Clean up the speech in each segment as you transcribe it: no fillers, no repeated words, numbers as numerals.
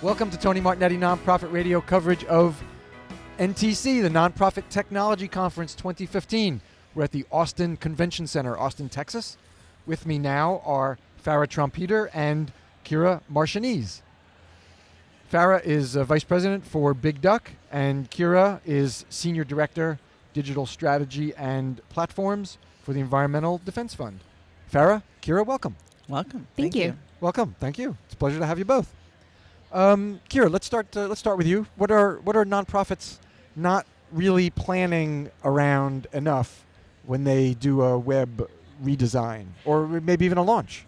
Welcome to Tony Martignetti Nonprofit Radio coverage of NTC, the Nonprofit Technology Conference 2015. We're at the Austin Convention Center, Austin, Texas. With me now are Farra Trompeter and Kira Marchenese. Farra is Vice President for Big Duck, and Kira is Senior Director, Digital Strategy and Platforms for the Environmental Defense Fund. Farra, Kira, welcome. Welcome. Thank you. Welcome. Thank you. It's a pleasure to have you both. Kira, let's start with you. What are nonprofits not really planning around enough when they do a web redesign or maybe even a launch?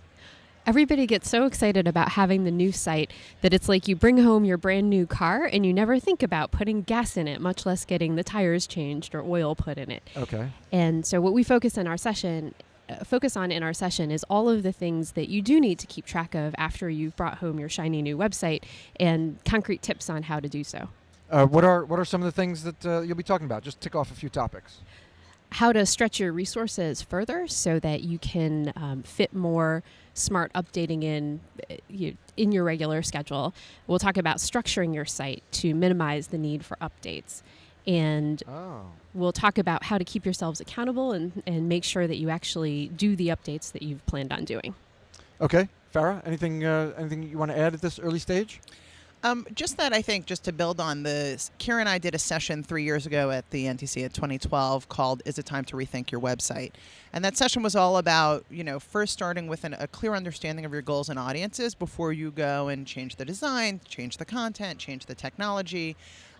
Everybody gets so excited about having the new site that it's like you bring home your brand new car and you never think about putting gas in it, much less getting the tires changed or oil put in it. Okay. And so what we focus on in our session is all of the things that you do need to keep track of after you've brought home your shiny new website and concrete tips on how to do so. What are some of the things that you'll be talking about? Just tick off a few topics. How to stretch your resources further so that you can fit more smart updating in your regular schedule. We'll talk about structuring your site to minimize the need for updates. And we'll talk about how to keep yourselves accountable and make sure that you actually do the updates that you've planned on doing. Okay. Farra, anything you want to add at this early stage? Just that, I think, just to build on this, Kira and I did a session 3 years ago at the NTC at 2012 called Is It Time to Rethink Your Website? And that session was all about, first starting with a clear understanding of your goals and audiences before you go and change the design, change the content, change the technology.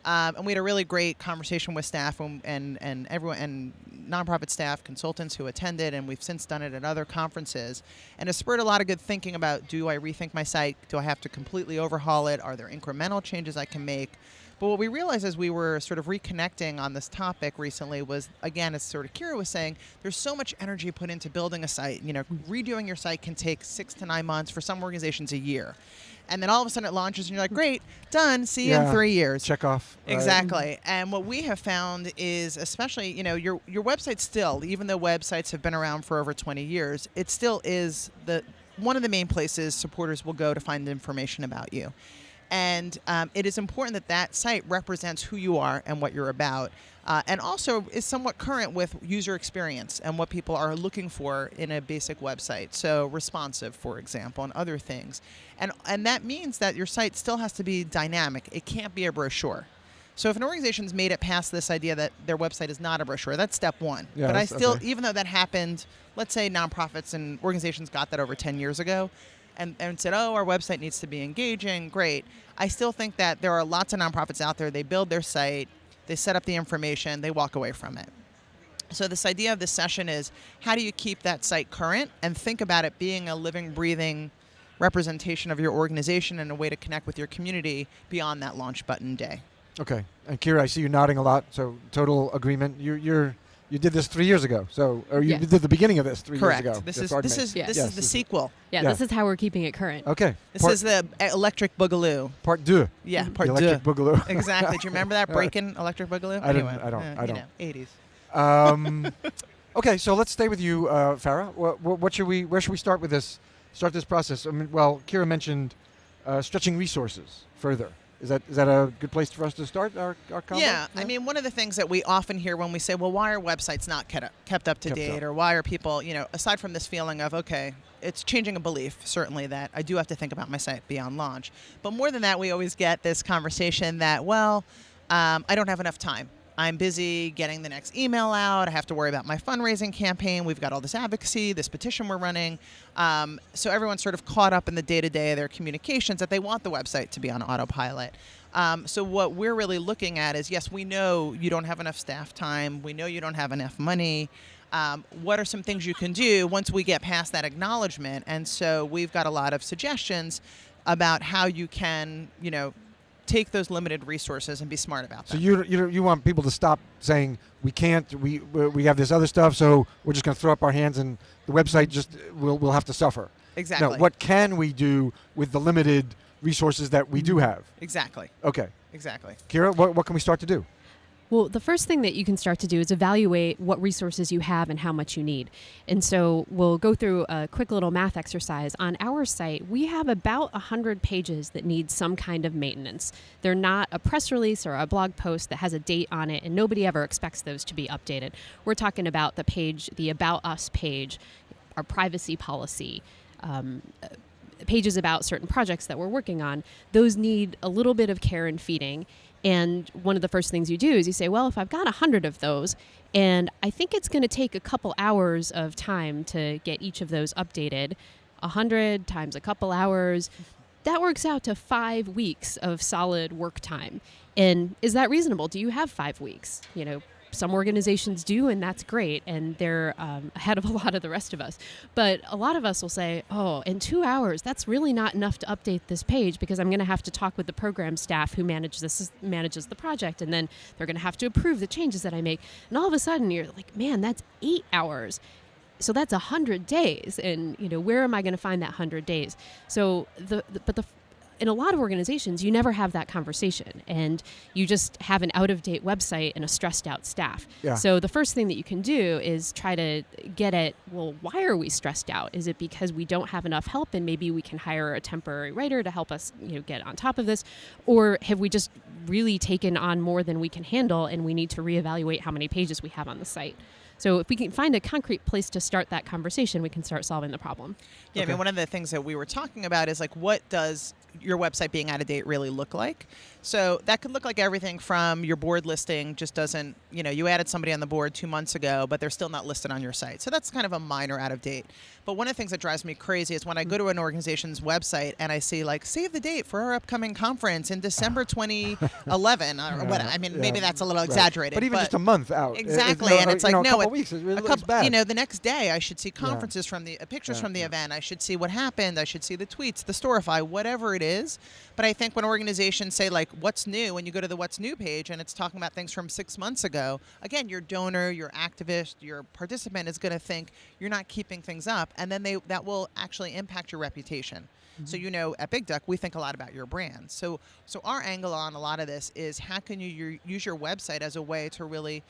And we had a really great conversation with staff and everyone and nonprofit staff, consultants who attended, and we've since done it at other conferences. And it spurred a lot of good thinking about, do I rethink my site? Do I have to completely overhaul it? Are there incremental changes I can make? But what we realized as we were sort of reconnecting on this topic recently was, again, as sort of Kira was saying, there's so much energy put into building a site. Redoing your site can take 6 to 9 months, for some organizations a year. And then all of a sudden it launches and you're like, great, done, see you in 3 years. Check off. Exactly. And what we have found is, especially, your website still, even though websites have been around for over 20 years, it still is one of the main places supporters will go to find information about you. And it is important that site represents who you are and what you're about, and also is somewhat current with user experience and what people are looking for in a basic website. So responsive, for example, and other things. And that means that your site still has to be dynamic. It can't be a brochure. So if an organization's made it past this idea that their website is not a brochure, that's step one. Yeah, but I still, okay. Even though that happened, let's say nonprofits and organizations got that over 10 years ago, and said, our website needs to be engaging, great. I still think that there are lots of nonprofits out there, they build their site, they set up the information, they walk away from it. So this idea of this session is, how do you keep that site current and think about it being a living, breathing representation of your organization and a way to connect with your community beyond that launch button day. Okay. And Kira, I see you nodding a lot, so total agreement. You did this 3 years ago, or you did the beginning of this 3 Correct. years ago. This is the sequel. Yeah, this is how we're keeping it current. Okay. This is the Electric Boogaloo. Part 2. Yeah, The part 2. Electric Boogaloo. Exactly. Do you remember that Breakin' Electric Boogaloo? I don't. 80s. Okay, so let's stay with you, Farra. Where should we start with this? Start this process. I mean, Kira mentioned stretching resources further. Is that a good place for us to start our convo? Yeah, I mean, one of the things that we often hear when we say, well, why are websites not kept up to date, or why are people, aside from this feeling of, okay, it's changing a belief, certainly, that I do have to think about my site beyond launch. But more than that, we always get this conversation that, I don't have enough time. I'm busy getting the next email out. I have to worry about my fundraising campaign. We've got all this advocacy, this petition we're running. So everyone's sort of caught up in the day-to-day of their communications that they want the website to be on autopilot. So what we're really looking at is, yes, we know you don't have enough staff time. We know you don't have enough money. What are some things you can do once we get past that acknowledgement? And so we've got a lot of suggestions about how you can, take those limited resources and be smart about them. So you want people to stop saying we can't, we have this other stuff, so we're just going to throw up our hands and the website just will have to suffer. Exactly. No, what can we do with the limited resources that we do have? Exactly. Okay. Exactly. Kira, what can we start to do? Well, the first thing that you can start to do is evaluate what resources you have and how much you need. And so we'll go through a quick little math exercise. On our site, we have about 100 pages that need some kind of maintenance. They're not a press release or a blog post that has a date on it, and nobody ever expects those to be updated. We're talking about the page, the About Us page, our privacy policy, pages about certain projects that we're working on. Those need a little bit of care and feeding. And one of the first things you do is you say, well, if I've got 100 of those, and I think it's going to take a couple hours of time to get each of those updated, 100 times a couple hours, that works out to 5 weeks of solid work time. And is that reasonable? Do you have 5 weeks? Some organizations do, and that's great, and they're ahead of a lot of the rest of us. But a lot of us will say, oh, in 2 hours, that's really not enough to update this page because I'm going to have to talk with the program staff who manages the project, and then they're going to have to approve the changes that I make. And all of a sudden, you're like, man, that's 8 hours. So that's 100 days, and where am I going to find that 100 days? So in a lot of organizations, you never have that conversation, and you just have an out-of-date website and a stressed-out staff. Yeah. So the first thing that you can do is try to get at, well, why are we stressed out? Is it because we don't have enough help, and maybe we can hire a temporary writer to help us, get on top of this? Or have we just really taken on more than we can handle, and we need to reevaluate how many pages we have on the site? So if we can find a concrete place to start that conversation, we can start solving the problem. Yeah, Okay. I mean, one of the things that we were talking about is what does your website being out of date really look like? So that could look like everything from your board listing just doesn't, you added somebody on the board 2 months ago, but they're still not listed on your site. So that's kind of a minor out of date. But one of the things that drives me crazy is when I go to an organization's website and I see save the date for our upcoming conference in December 2011 or what. I mean, maybe that's a little exaggerated. But even just a month out. Exactly. And it's a couple weeks, it really looks bad. the next day I should see conferences from the pictures from the event. I should see what happened. I should see the tweets, the Storify, whatever it is. But I think when organizations say what's new, when you go to the what's new page and it's talking about things from 6 months ago, again, your donor, your activist, your participant is going to think you're not keeping things up, and then that will actually impact your reputation. Mm-hmm. So at Big Duck, we think a lot about your brand. So our angle on a lot of this is how can you use your website as a way to really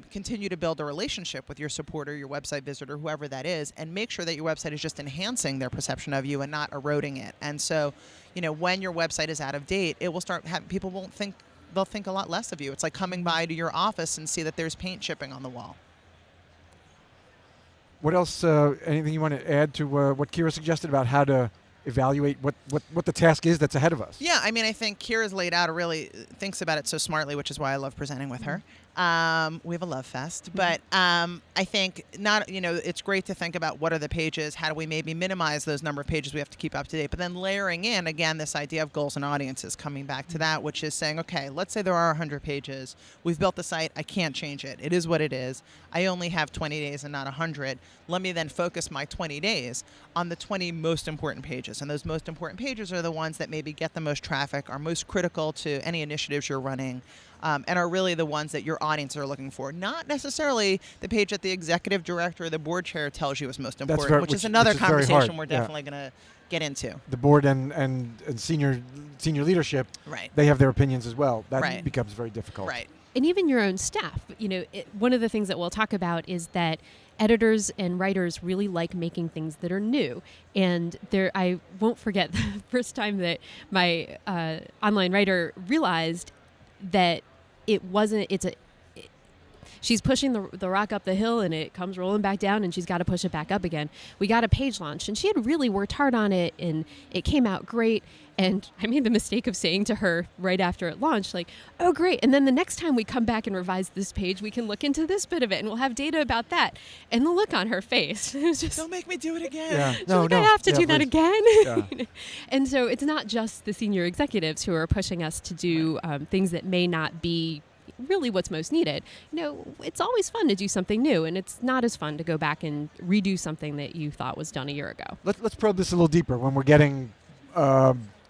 continue to build a relationship with your supporter, your website visitor, whoever that is, and make sure that your website is just enhancing their perception of you and not eroding it. And so, when your website is out of date, it will start people they'll think a lot less of you. It's like coming by to your office and see that there's paint chipping on the wall. What else, anything you want to add to what Kira suggested about how to evaluate what the task is that's ahead of us? Yeah, I mean, I think Kira's laid out thinks about it so smartly, which is why I love presenting with her. We have a love fest, but I think it's great to think about what are the pages, how do we maybe minimize those number of pages we have to keep up to date, but then layering in, again, this idea of goals and audiences, coming back to that, which is saying, okay, let's say there are 100 pages. We've built the site. I can't change it. It is what it is. I only have 20 days and not 100. Let me then focus my 20 days on the 20 most important pages, and those most important pages are the ones that maybe get the most traffic, are most critical to any initiatives you're running, and are really the ones that your audience are looking for. Not necessarily the page that the executive director or the board chair tells you is most important, which is another conversation we're definitely going to get into. The board and senior leadership, right? They have their opinions as well. That becomes very difficult. Right. And even your own staff. One of the things that we'll talk about is that editors and writers really like making things that are new. And I won't forget the first time that my online writer realized that she's pushing the rock up the hill and it comes rolling back down and she's got to push it back up again. We got a page launch and she had really worked hard on it and it came out great. And I made the mistake of saying to her right after it launched, oh, great. And then the next time we come back and revise this page, we can look into this bit of it and we'll have data about that. And the look on her face, it was just, don't make me do it again. Yeah. I have to do that again. Yeah. And so it's not just the senior executives who are pushing us to do things that may not be really what's most needed. It's always fun to do something new, and it's not as fun to go back and redo something that you thought was done a year ago. Let's probe this a little deeper. When we're getting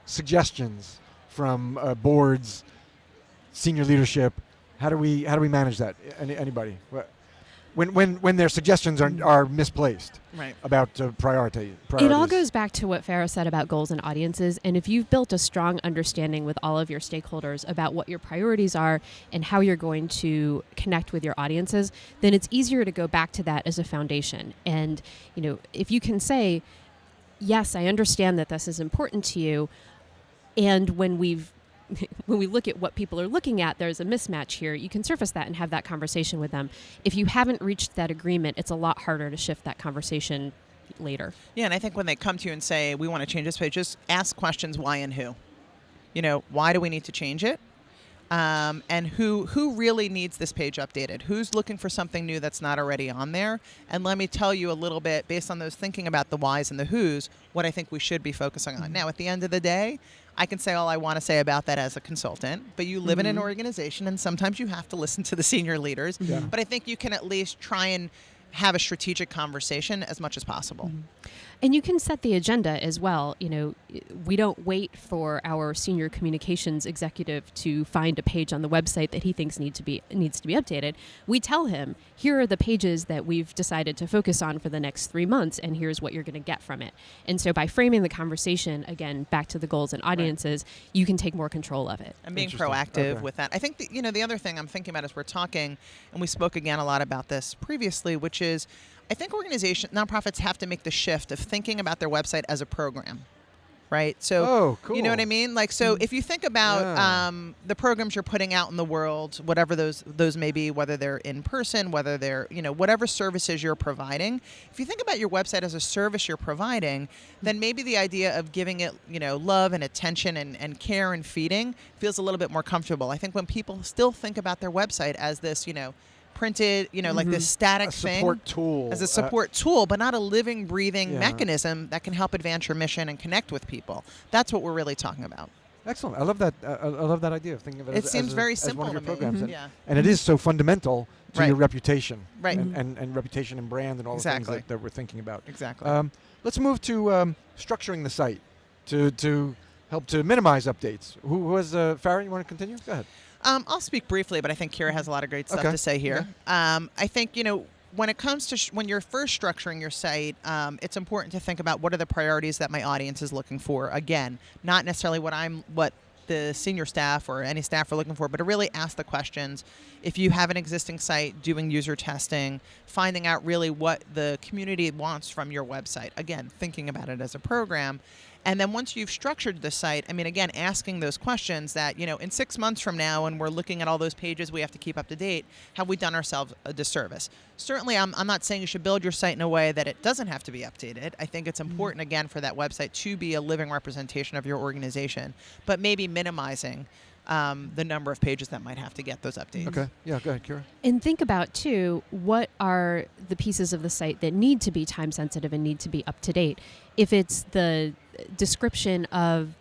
suggestions from boards, senior leadership, how do we manage that? Anybody? What? when their suggestions are misplaced Right. about priorities. It all goes back to what Farra said about goals and audiences. And if you've built a strong understanding with all of your stakeholders about what your priorities are and how you're going to connect with your audiences, then it's easier to go back to that as a foundation. And, if you can say, yes, I understand that this is important to you, and when we look at what people are looking at, there's a mismatch here. You can surface that and have that conversation with them. If you haven't reached that agreement, it's a lot harder to shift that conversation later. Yeah, and I think when they come to you and say, we want to change this page, just ask questions, why and who. Why do we need to change it? And who really needs this page updated? Who's looking for something new that's not already on there? And let me tell you a little bit, based on those thinking about the whys and the whos, what I think we should be focusing on. Now, at the end of the day, I can say all I want to say about that as a consultant, but you live in an organization, and sometimes you have to listen to the senior leaders. Yeah. But I think you can at least try and have a strategic conversation as much as possible. And you can set the agenda as well. We don't wait for our senior communications executive to find a page on the website that he thinks needs to be updated. We tell him, here are the pages that we've decided to focus on for the next 3 months, and here's what you're going to get from it. And so by framing the conversation, again, back to the goals and audiences, you can take more control of it. And being Interesting. proactive Okay. with that. I think the other thing I'm thinking about as we're talking, and we spoke again a lot about this previously, which is I think nonprofits have to make the shift of thinking about their website as a program, right? So, cool. You know what I mean? If you think about the programs you're putting out in the world, whatever those may be, whether they're in person, whether they're, whatever services you're providing, if you think about your website as a service you're providing, then maybe the idea of giving it, love and attention and care and feeding feels a little bit more comfortable. I think when people still think about their website as this, printed, like this static support tool. as a support tool, but not a living, breathing mechanism that can help advance your mission and connect with people. That's what we're really talking about. Excellent. I love that. I love that idea of thinking of it. It seems very as simple one of your to me. programs, Yeah. and it is so fundamental to Right. your reputation, Right. And reputation and brand and all Exactly. the things that we're thinking about. Exactly. Let's move to structuring the site to help to minimize updates. Who was Farra? You want to continue? Go ahead. I'll speak briefly, but I think Kira has a lot of great stuff Okay. to say here. I think, when it comes to when you're first structuring your site, it's important to think about what are the priorities that my audience is looking for. Again, not necessarily what the senior staff or any staff are looking for, but to really ask the questions. If you have an existing site, doing user testing, finding out really what the community wants from your website. Again, thinking about it as a program. And then once you've structured the site, again, asking those questions that, in 6 months from now, when we're looking at all those pages we have to keep up to date, have we done ourselves a disservice? Certainly, I'm not saying you should build your site in a way that it doesn't have to be updated. I think it's important, again, for that website to be a living representation of your organization, but maybe minimizing the number of pages that might have to get those updates. Okay. Yeah. Go ahead, Kira. And think about, too, what are the pieces of the site that need to be time sensitive and need to be up to date? If it's the description of,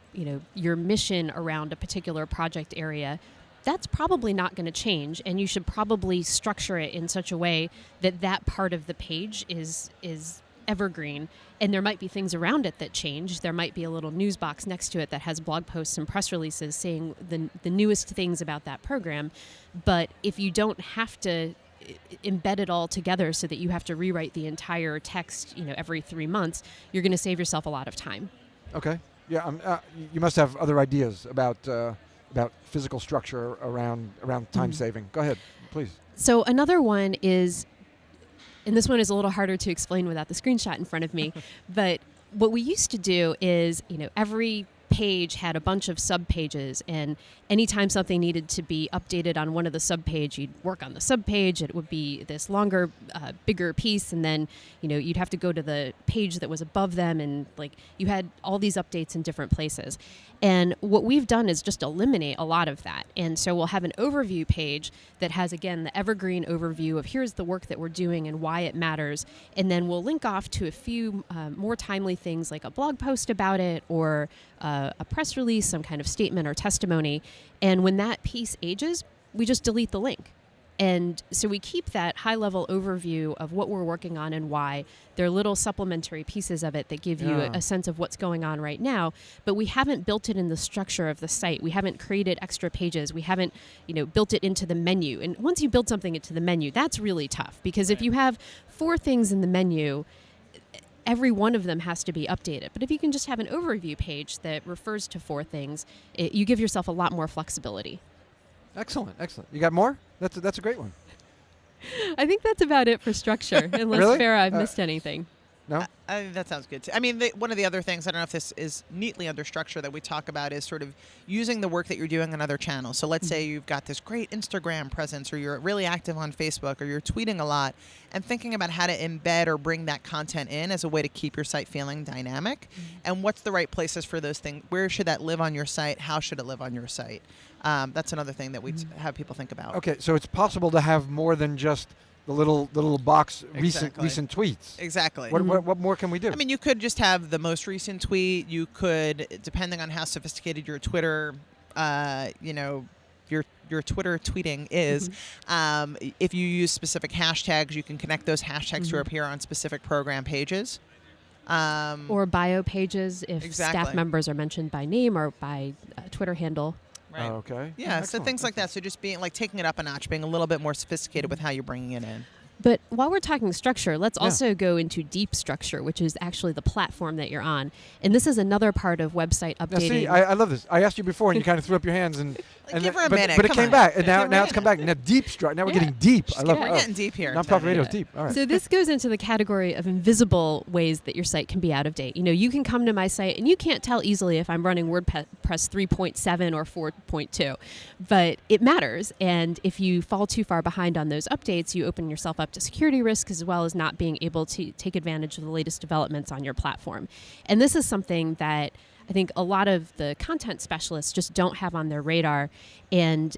your mission around a particular project area, that's probably not going to change, and you should probably structure it in such a way that that part of the page is evergreen. And there might be things around it that change. There might be a little news box next to it that has blog posts and press releases saying the newest things about that program. But if you don't have to embed it all together so that you have to rewrite the entire text, every 3 months, you're going to save yourself a lot of time. Okay. Yeah. You must have other ideas about physical structure around time saving. Go ahead, please. So another one is, and this one is a little harder to explain without the screenshot in front of me, but what we used to do is, every page had a bunch of subpages, and anytime something needed to be updated on one of the subpage, you'd work on the subpage. It would be this longer, bigger piece, and then you'd have to go to the page that was above them, and you had all these updates in different places. And what we've done is just eliminate a lot of that. And so we'll have an overview page that has, again, the evergreen overview of here's the work that we're doing and why it matters. And then we'll link off to a few more timely things like a blog post about it or a press release, some kind of statement or testimony. And when that piece ages, we just delete the link. And so we keep that high-level overview of what we're working on and why. There are little supplementary pieces of it that give you a sense of what's going on right now, but we haven't built it in the structure of the site. We haven't created extra pages. We haven't, built it into the menu. And once you build something into the menu, that's really tough, because if you have 4 things in the menu, every one of them has to be updated. But if you can just have an overview page that refers to 4 things, you give yourself a lot more flexibility. Excellent. You got more? That's a great one. I think that's about it for structure, unless, Really? Farrah, I've missed anything. No? I think that sounds good too. I mean, one of the other things, I don't know if this is neatly under structure, that we talk about is sort of using the work that you're doing on other channels. So let's say you've got this great Instagram presence, or you're really active on Facebook, or you're tweeting a lot, and thinking about how to embed or bring that content in as a way to keep your site feeling dynamic. And what's the right places for those things? Where should that live on your site? How should it live on your site? That's another thing that we have people think about. Okay, so it's possible to have more than just the little box recent tweets. Exactly. What more can we do? I mean, you could just have the most recent tweet. You could, depending on how sophisticated your Twitter, your Twitter tweeting is, if you use specific hashtags, you can connect those hashtags to appear on specific program pages. Or bio pages if staff members are mentioned by name or by Twitter handle. Right. Oh, okay. Yeah, Excellent. so things like that. So just being like taking it up a notch, being a little bit more sophisticated with how you're bringing it in. But while we're talking structure, let's also go into deep structure, which is actually the platform that you're on. And this is another part of website updating. Now, see, I love this. I asked you before, and you kind of threw up your hands, and give her a minute. But it Come came on. back, and now it's come back. Now deep structure. Now we're getting deep. I love it. We're getting deep here. Nonprofit radio is deep. All right. So this goes into the category of invisible ways that your site can be out of date. You can come to my site and you can't tell easily if I'm running WordPress 3.7 or 4.2, but it matters. And if you fall too far behind on those updates, you open yourself up to security risks, as well as not being able to take advantage of the latest developments on your platform. And this is something that I think a lot of the content specialists just don't have on their radar. And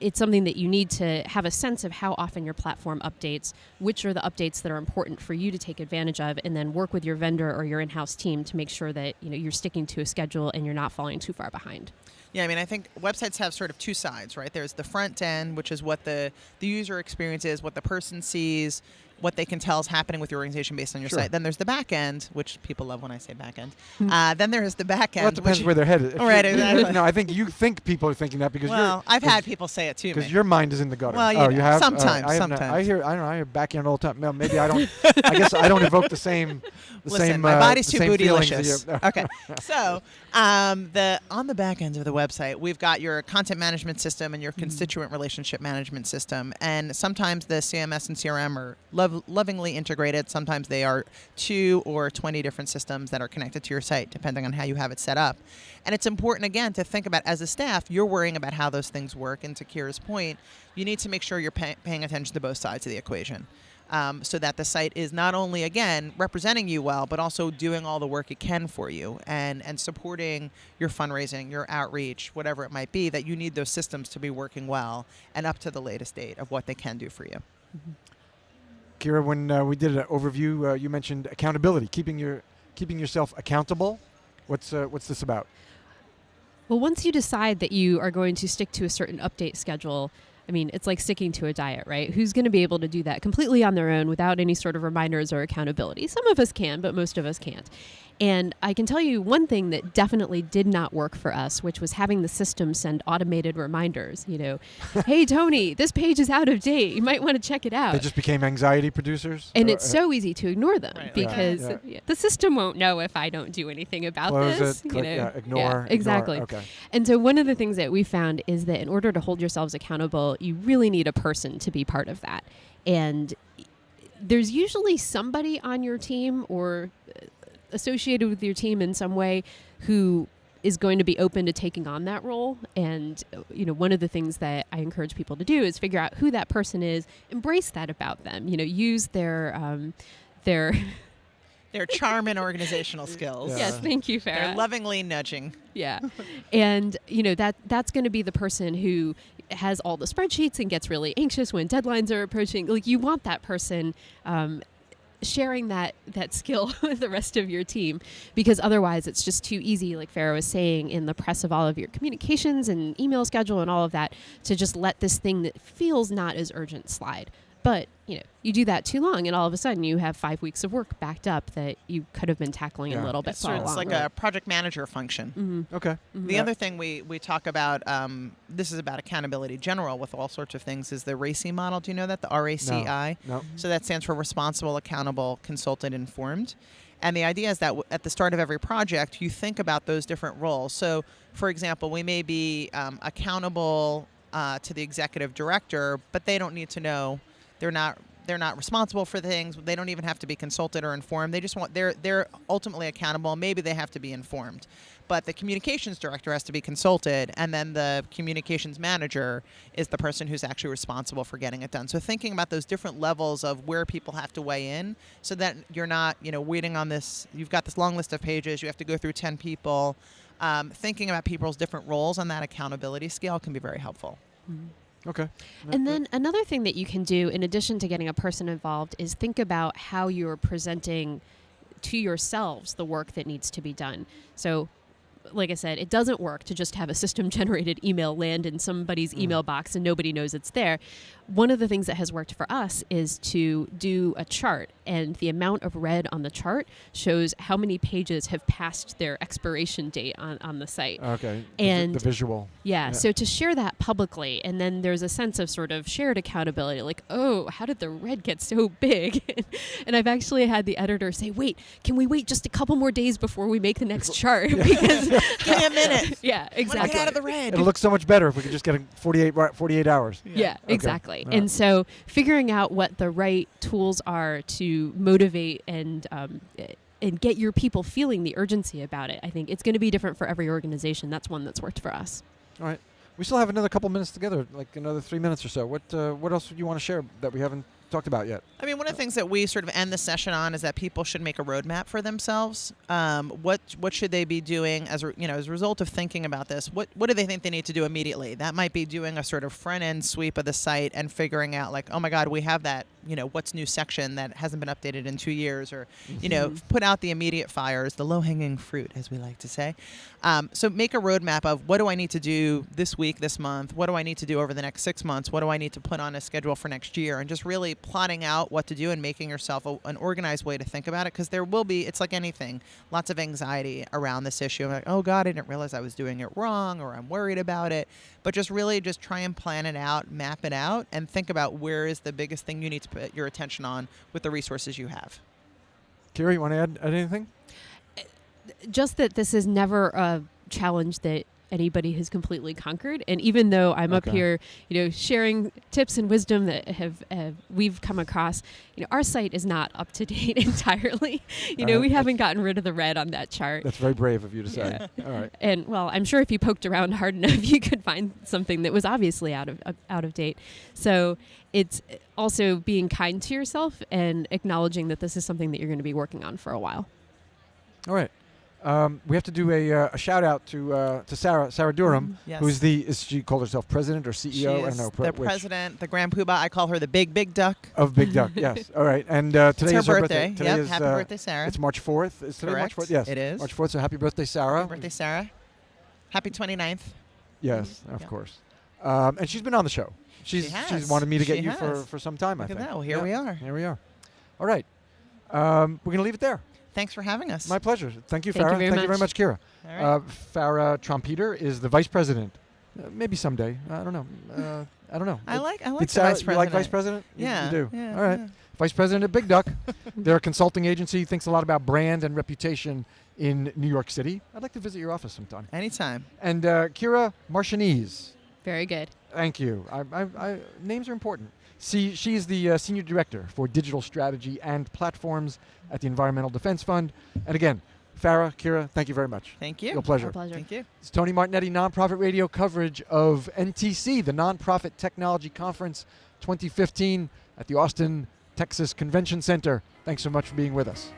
it's something that you need to have a sense of how often your platform updates, which are the updates that are important for you to take advantage of, and then work with your vendor or your in-house team to make sure that you're sticking to a schedule and you're not falling too far behind. Yeah, I mean, I think websites have sort of 2 sides, right? There's the front end, which is what the user experience is, what the person sees, what they can tell is happening with your organization based on your site. Then there's the back end, which people love when I say back end. Then there is the back end. Well, it depends where they're headed. Right, exactly. No, I think you think people are thinking that because I've had people say it to me. Because your mind is in the gutter. Well, you have? Sometimes. I hear back end all the time. No, maybe I don't. I guess I don't evoke the same. Listen, my body's too feelings bootylicious. Okay, so on the back end of the website, we've got your content management system and your constituent relationship management system, and sometimes the CMS and CRM are lovingly integrated. Sometimes they are 2 or 20 different systems that are connected to your site, depending on how you have it set up. And it's important, again, to think about, as a staff, you're worrying about how those things work. And to Kira's point, you need to make sure you're paying attention to both sides of the equation. So that the site is not only, again, representing you well, but also doing all the work it can for you and supporting your fundraising, your outreach, whatever it might be, that you need those systems to be working well and up to the latest date of what they can do for you. Mm-hmm. Kira, when we did an overview, you mentioned accountability, keeping yourself accountable. What's this about? Well, once you decide that you are going to stick to a certain update schedule, I mean, it's like sticking to a diet, right? Who's going to be able to do that completely on their own without any sort of reminders or accountability? Some of us can, but most of us can't. And I can tell you one thing that definitely did not work for us, which was having the system send automated reminders. Hey, Tony, this page is out of date. You might want to check it out. They just became anxiety producers? And it's so easy to ignore them because Yeah. the system won't know if I don't do anything about Close this. it, ignore. Exactly. Ignore. Okay. And so one of the things that we found is that in order to hold yourselves accountable, you really need a person to be part of that. And there's usually somebody on your team or associated with your team in some way who is going to be open to taking on that role. And, one of the things that I encourage people to do is figure out who that person is, embrace that about them, use their charm and organizational skills. Yeah. Yes, thank you, Farrah. They're lovingly nudging. Yeah. And, that's going to be the person who has all the spreadsheets and gets really anxious when deadlines are approaching. Like, you want that person sharing that skill with the rest of your team, because otherwise it's just too easy, like Farra was saying, in the press of all of your communications and email schedule and all of that, to just let this thing that feels not as urgent slide. But you do that too long, and all of a sudden you have 5 weeks of work backed up that you could have been tackling a little bit far along. It's like a project manager function. Mm-hmm. Okay. Mm-hmm. The other thing we talk about, this is about accountability general with all sorts of things, is the RACI model. Do you know that? The RACI? No. So that stands for Responsible, Accountable, Consulted, Informed. And the idea is that at the start of every project, you think about those different roles. So, for example, we may be accountable to the executive director, but they don't need to know. They're not responsible for things. They don't even have to be consulted or informed. They just they're ultimately accountable. Maybe they have to be informed. But the communications director has to be consulted, and then the communications manager is the person who's actually responsible for getting it done. So thinking about those different levels of where people have to weigh in, so that you're not, waiting on this. You've got this long list of pages. You have to go through 10 people. Thinking about people's different roles on that accountability scale can be very helpful. Mm-hmm. Okay. And then another thing that you can do, in addition to getting a person involved, is think about how you're presenting to yourselves the work that needs to be done. So, like I said, it doesn't work to just have a system-generated email land in somebody's email box and nobody knows it's there. One of the things that has worked for us is to do a chart, and the amount of red on the chart shows how many pages have passed their expiration date on the site. Okay. And the visual. Yeah, so to share that publicly, and then there's a sense of sort of shared accountability, like, oh, how did the red get so big? And I've actually had the editor say, wait, can we wait just a couple more days before we make the next chart? Because give me a minute. Yeah, exactly. Get out of the red. It'll look so much better if we could just get 48 hours. Yeah, Okay. exactly. Yeah. And so figuring out what the right tools are to motivate and get your people feeling the urgency about it, I think it's going to be different for every organization. That's one that's worked for us. All right. We still have another couple minutes together, like another 3 minutes or so. What else would you want to share that we haven't talked about yet? I mean, one of the things that we sort of end the session on is that people should make a roadmap for themselves. What should they be doing as a result of thinking about this? What do they think they need to do immediately? That might be doing a sort of front end sweep of the site and figuring out, like, oh my God, we have that what's new section that hasn't been updated in 2 years, or put out the immediate fires, the low hanging fruit, as we like to say. So make a roadmap of, what do I need to do this week, this month? What do I need to do over the next 6 months? What do I need to put on a schedule for next year? And just really plotting out what to do and making yourself an organized way to think about it, because there will be, it's like anything, lots of anxiety around this issue. I'm like, oh God, I didn't realize I was doing it wrong, or I'm worried about it. But just really just try and plan it out, map it out, and think about where is the biggest thing you need to put your attention on with the resources you have. Kira, you want to add anything? Just that this is never a challenge that anybody has completely conquered. And even though I'm up here, sharing tips and wisdom that we've come across, our site is not up to date entirely. We haven't gotten rid of the red on that chart. That's very brave of you to say. All right. And well, I'm sure if you poked around hard enough, you could find something that was obviously out of date. So it's also being kind to yourself and acknowledging that this is something that you're going to be working on for a while. All right. We have to do a shout out to Sarah Durham, Yes. who's is she called herself president or CEO? She I is don't know. the president, the grand poobah. I call her the big duck. Of Big Duck. Yes. All right. And today It's her is her birthday. Today Yep. is, Happy birthday, Sarah. It's March 4th. Is today Correct. March 4th? Yes. It is. March 4th. So happy birthday, Sarah. Happy birthday, Sarah. Happy 29th. Yes, of Yeah. course. And she's been on the show. She's wanted me to get She you has. for some time. Look I at think. that. Well, here we are. Here we are. All right. We're going to leave it there. Thanks for having us. My pleasure. Thank you, Thank you Farra. very Thank you very much, Kira. All right. Farra Trompeter is the vice president. Maybe someday. I don't know. I don't know. I like Did the Sarah, vice president. you like vice president? Yeah. You do. Yeah, All right. yeah. Vice president at Big Duck. They're a consulting agency. Thinks a lot about brand and reputation in New York City. I'd like to visit your office sometime. Anytime. And Kira Marchenese. Very good. Thank you. Names are important. She's the senior director for digital strategy and platforms at the Environmental Defense Fund. And again, Farra, Kira, thank you very much. Thank you. Real pleasure. Our pleasure. Thank you. It's Tony Martignetti, nonprofit radio coverage of NTC, the Nonprofit Technology Conference 2015 at the Austin, Texas Convention Center. Thanks so much for being with us.